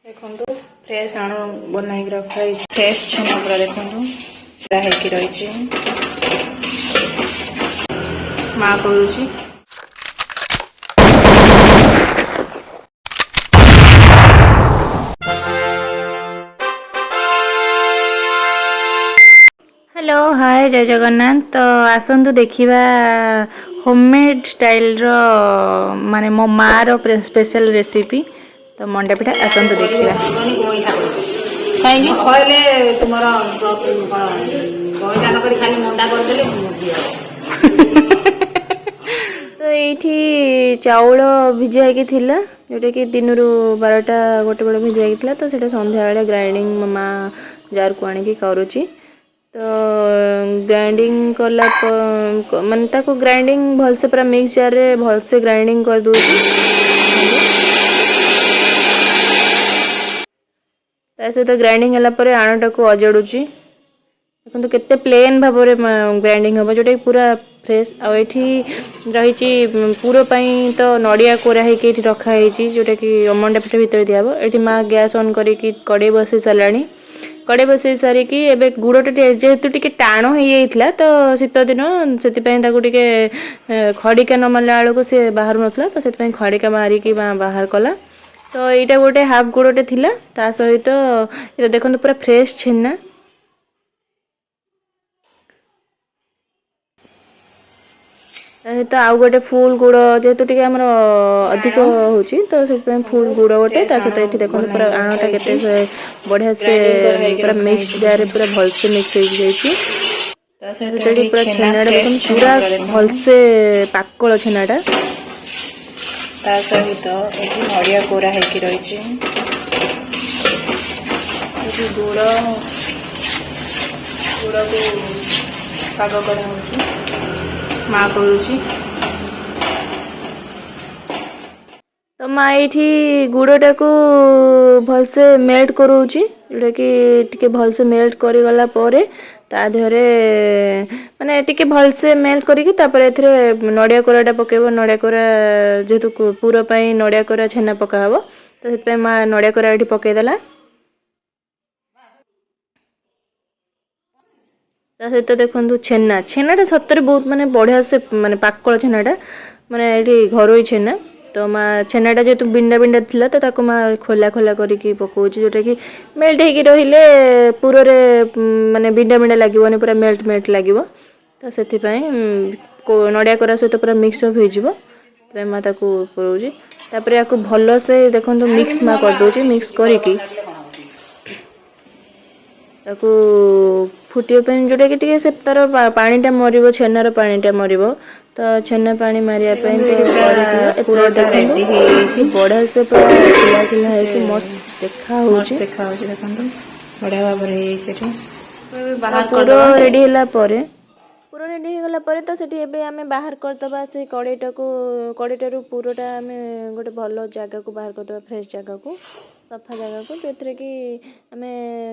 देखो फ्रेश आण बनाई रखाई फ्रेश छेना पूरा देखो पूरा होगी रही माँ करुँची हेलो हाय जय जगन्नाथ। तो आसतु देखा होममेड स्टाइल रो माने मो माँ रो स्पेशल रेसिपी। तो मंडा पिठा आसतु देखा कहीं कहले तुम गईठा नक खाली मंडा करदे तो ये चाउल भिजा थिला जोटा कि दिन रु 12टा गोटे बेले भिजा थिला। तो सेटा संध्या बेले ग्राइंडिंग माँ जार को आनिकी करुची। तो ग्राइंडिंग कला माने ताको ग्राइंडिंग भलसे पूरा मिक्स जार रे भलसे ग्राइंडिंग कर दूची। ता सहित ग्राइंडिंग होला परे आणटा को अजडुची। देखो केते प्लेन भाव में ग्राइंडिंग हम जोटा पूरा फ्रेश आठी रही पूरा तो नड़िया कोरा होगी रखाई जोटा कि मंडा पिठा भितर दिहब। ये माँ गैस ऑन करके कड़े बसई सारा कड़े बसई सारिकी एबे गुड़टा जेहेतु टिके टाण हो जाता तो शीत दिन से खड़िका न मारला बेलू सी बाहर नाला तो से खड़िका मारिकी बाहर कला। तो यहाँ गोटे हाफ गुड़टे थिला ता सहित ये देखो पूरा फ्रेश छेना। तो आउ गोटे फुल गुड़ जेहेतु टिके हमर अधिक होची तो से फुल गुड़ गोटे ता सहित ये देखो पूरा आणटा केते बढ़िया से पूरा मिक्स जार पूरा भलसे मिक्स हो जाइए। ता सहित पूरा छेनाटा देखो पूरा भलसे पाकल छेनाटा ता सहित ये नड़िया कोरा होगी रही गुड़ गुड़ को पाग कर माँ करुँची। तो माँ ये गुड़टा को भलसे मेल्ट करोची जोटा कि टिके भलसे मेल्ट करी गला परे ता देहरे माने टिके भलसे मेल्ट करिकी तापर एथरे नड़िया कोराटा पकेबो। नड़िया कोरा जेहेतु पूरा पाई नड़िया कोरा छेना पका हबो तो सेत माँ नड़िया कोरा एठी पकेई देला। ता सहित देखो छेना छेनाटा सतरे बहुत माने बढ़िया से माने पाकल छेनाटा माने ये घरोई छेना। तो माँ छेनाटा जेहेतु बिंडा बिंडा थिला तो ताको माँ खोला खोला करके पकाउची जोटा कि मेल्ट होगी रहिले पूरा रे माने बिंडा बिंडा लागिबोनी पूरा मेल्ट मेल्ट लागिबो। तो सेति पई नड़िया कोरा सहित पूरा मिक्स अप हो जिवो। तो माँ ताको करोची तापर याको भलो से देखंतु मिक्स माँ कर दोची। मिक्स करिकी ताको फुटिया जोटा कि से तार पानीटा मर छेनार पानीटा मर तो छेना पानी मारिया पूरा बढ़िया से पूरा खिला खिला है मस्त देखा देखो बढ़िया भाव पूरा रेडी है पूरा रेडी होगा पर तो सेठी एबे आमे बाहर करदबा से कड़ेटा को कड़ेटारू पूराटा आमे गोटे भल जगह को बाहर करदबा फ्रेश जगह को सफा जगह को जो कि आमे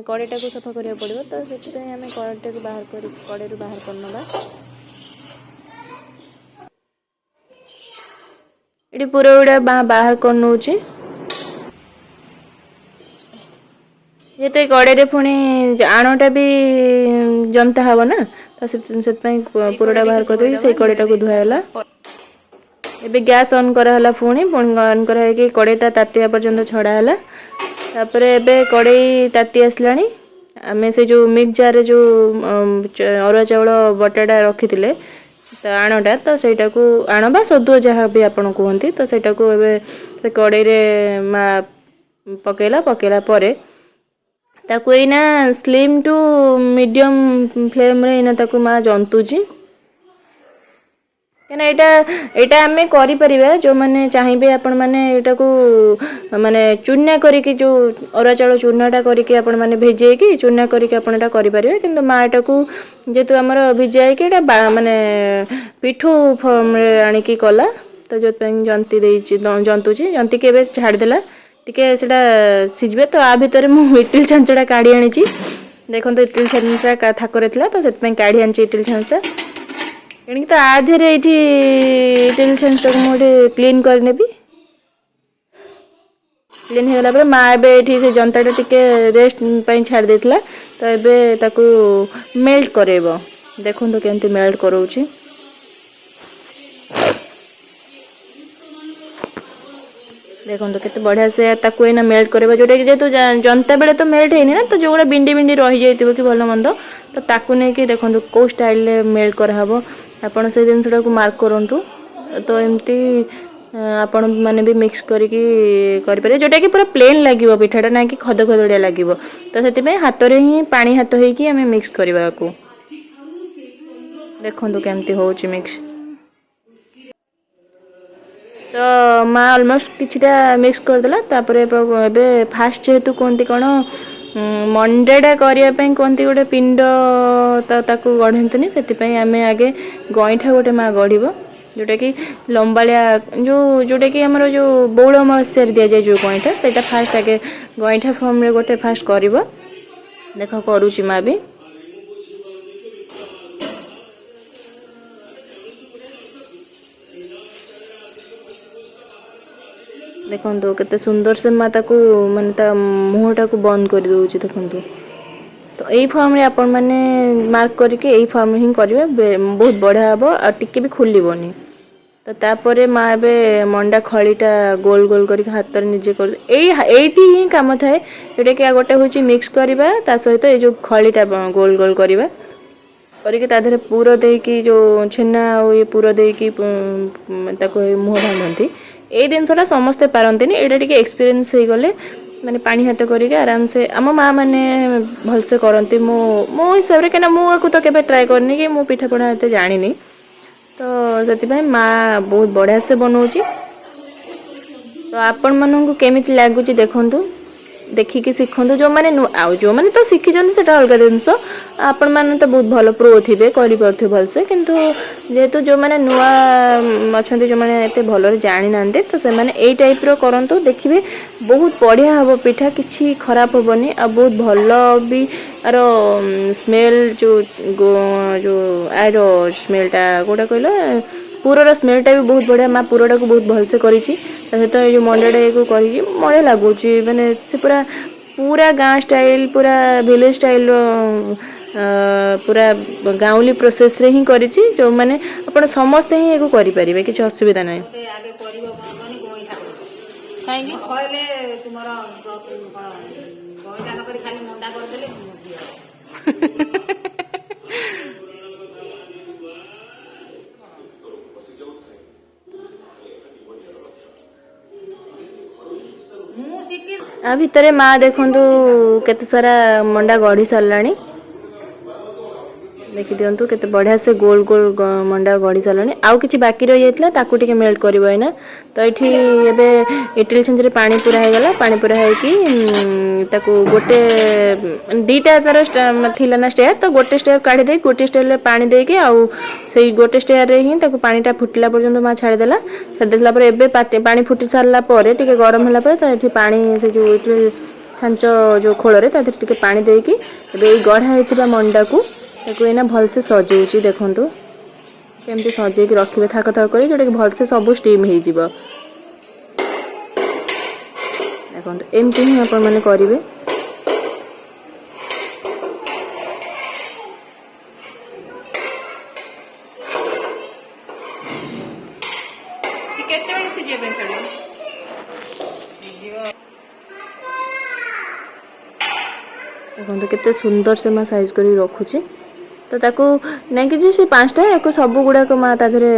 कड़ेटा को सफा करिया पड़िबो। तो सेठी आमे कड़ेटा को बाहर कर कड़ेरू बाहर करनबा। ये पूरा गुड़ा बाहर कर नौची ये कड़े पुणी आणटा भी जंता हम ना तो से पूराटा बाहर कर से कड़ेटा को धुआला। एबे गैस ऑन कराला पुणी ऑन कराई कड़ेटा तातिया पर्यंत छड़ाला। तापर एबे कड़े ताती आसलानी आमे से जो मिक्स जार जो अरुआ चाउल बटाटा रखी तो आणटा तो सेटा को आण बा सदुआ जहाँ भी आपन कहती तो सेटा को एबे से कड़े रे माँ पकेला पकेला परे ताको एना स्लिम टू मीडियम फ्लेम रे एना ताको माँ जंतुची कहना एटा आमे करि परिबा जो माने चाहिबे आपण माने एटा को माने चूना करिके जो अरुआ चाउल चूनाटा करिके आपण माने भेजेकी चूना करिके आपण एटा करि परिबे। किंतु माँ एटा को जेतु हमर भिजाइके एटा माने पिठू फॉर्म रे आनिकी कला तो जो जंती देइची जंतुची जंती के एबे छाड़ देला टिके सेटा सिझबे। तो आ भितर मु इटिल छांचड़ा काढी आनिची देखो तो इटिल छांचड़ा थाकरे थिला तो सेत पई काढी आनिची इटिल छांचड़ा एणिक तो आधे ये इटिल छांचड़ा को मोटे क्लीन कर नेबी। क्लीन हो गला पर माँ एबे से जंताटा टिके रेस्ट छाड़ देथिला तो एबे ताकू मेल्ट करेबो देखो केमती मेल्ट करोछि देखो केते बढ़िया से ताकू एना मेल्ट करेबो जोटा कि जेतु जनता बेले तो मेल्ट हेनी ना तो जोड़ा बिंडी बिंडी रही जाइतिबो कि भलो मंद तो ताकू नै कि देखो को स्टाइल ले मेल्ट करहबो आपण से जिनसटा को मार्क करंतु तो एमती आपण माने भी मिक्स करके करि पारे जोटा कि पूरा प्लेन लागिवो पिठाटा ना कि खद खदड़िया लागिवो तो सेति में हाथ रे ही पानी हाथ होई कि हमें मिक्स करबा को देखो केमती होउची मिक्स तो माँ ऑलमोस्ट किछिटा मिक्स कर देला तापरे एबे फास्ट जेतु कोंती कोन मंडेडा करिया पई कोंती गोटे पिंड ताकू गढंतनी सेति पई हमें आगे गइठा गोटे माँ गढिबो जोटा कि लंबालिया जोटा कि हमर जो बौल मस्यार दिया जाय जो गइठा सेटा फास्ट आगे गइठा फॉर्म रे गोटे फास्ट करिवो देखो करूची माँ भी देखो केते सुंदर से माता को माने ता मुहटा को बंद कर दोउची देखो तो एई फॉर्म रे आपण माने मार्क करके एई फॉर्म ही करिवे बहुत बढ़िया हबो आ टिके भी खुलिबोनी तो तापरे माँ एबे मंडा खळीटा गोल गोल करके हाथ रे निजे कर एईटी ही काम थाए जोटा कि गोटे होची मिक्स करबा ता सहित ए जो खळीटा गोल गोल करबा करके ता धरे पूरा दे की जो छेना ये पूरा दे की ताको मुह बांधती ए जिनसटा समस्ते पारंतिनी एटा टिके एक्सपीरियंस हे गले माने पानी हाथ करके आराम से आम माँ माने भल से करंती मो हिसाब रे केना मु को तो केबे ट्राई करनी कि मु पिठा पणा एते जानिनी तो सेति भाई माँ बहुत बढ़िया से बनाउची तो आपण मानन को केमिति लागुची देखंतु देखिकी शिखंतु जो माने जो माने तो शिखी जंदी सेटा अलग जिंस आपण माने तो बहुत भलो प्रो थिबे करि परथे भल से किंतु जेतु जो माने नुआ अछंती जो माने एते भलो रे जानि नांदे तो से माने एई टाइप रो करंतु देखिबे बहुत बढ़िया हबो पिठा किछि खराब होबनी आ बहुत भलो भी आरो स्मेल जो आरो स्मेलटा कोटा कहलो पूरा स्मेलटा भी बहुत बढ़िया माँ पूराटा को बहुत भल से करिछि तो ये मंडाटा को करिछि बढ़िया लागुछि माने से पूरा गाँ स्टाइल पूरा विलेज स्टाइल पूरा गाँवली प्रोसेस रे ही करिछि जो माने आपण समस्त ही एको करि परिबे किछ असुविधा नै आगे करिवो माने गोइठा काहेकि कहले तुमरा गोइठा न करी खाली मंडा कर देले आ भितरे माँ देखंतु केते सारा मंडा गढ़ी सारलानी देखि दियंतु केते बढ़िया से गोल गोल मंडा गढ़ी सारलानी आउ किछि बाकी रहि जायतला ताकू टिके मेल्ट करबो एना तो एठी एबे इडली छंजरे पानी पूरा हे गला पानी पूरा हे कि ताकू गोटे दीटा तार थिला ना स्टेयर तो गोटे स्टेयर काढी दे गोटे स्टेयर ले पानी दे के आउ सेई गोटे स्टेयर रे ही ताकू पानीटा फुटला पर्यंत मा छाडी देला छाडी देला पर एबे पानी फुटी सारला परे टिके गरम होला पर एठी पानी से जो इडली छांचो जो खोल रे तातिर टिके पानी दे कि एबे गढ़ा हेतिबा मंडा को ताकू एना भल से सजौची देखंतु केमती सजे कि रखिबे थाक थाक करी जोटा कि भल से सब स्टीम हे जिवो देखंतु एमती ही आपण माने करिवे केते बजे सिजे पे छड़े देखो केते सुंदर से माँ साइज करी रखुची तो ताकू नहीं कि से पांचटा याको सब गुड़ा को माँ ताधरे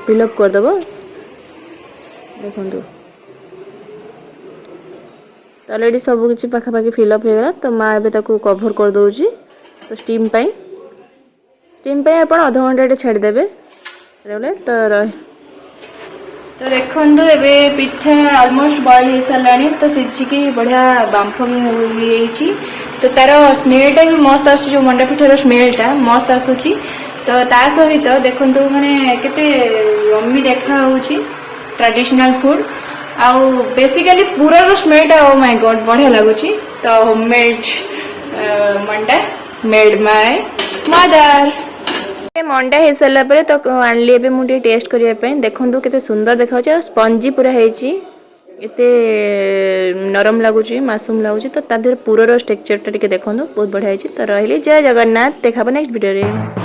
फिलअप कर दबो देखो तो ऑलरेडी सब किछि पाखा पाखी फिलअप हो गला तो माँ एबे ताकू कवर कर दोउची तो स्टीम पई आपण आधा घंटा छाड़ी देबे रेले तो देखंतु एबे पिठा ऑलमोस्ट बॉईल हो सारानी तो सिझिकी बढ़िया बांफ भी होइछि तो तार स्मेलटा भी मस्त आसुछि जो मंडा पिठार स्मेलटा मस्त आसुछि तो ता सहित देखंतु माने केते यम्मी देखा होउछि ट्रेडिशनल फूड आउ बेसिकली पूरा स्मेलटा ओ माय गॉड बढ़िया लागुछि तो होममेड मंडा मेड माय मदर मंडा हो सारा तो आणली एबे मुझे टेस्ट करने देखो केते सुंदर देखा स्पंजी पूरा है एते नरम लगुच मासूम लगुच तो ता देहर पुरर स्ट्रक्चर टा टिके देखो बहुत बढ़िया है। तो रही जय जगन्नाथ देखा नेक्स्ट वीडियो रे।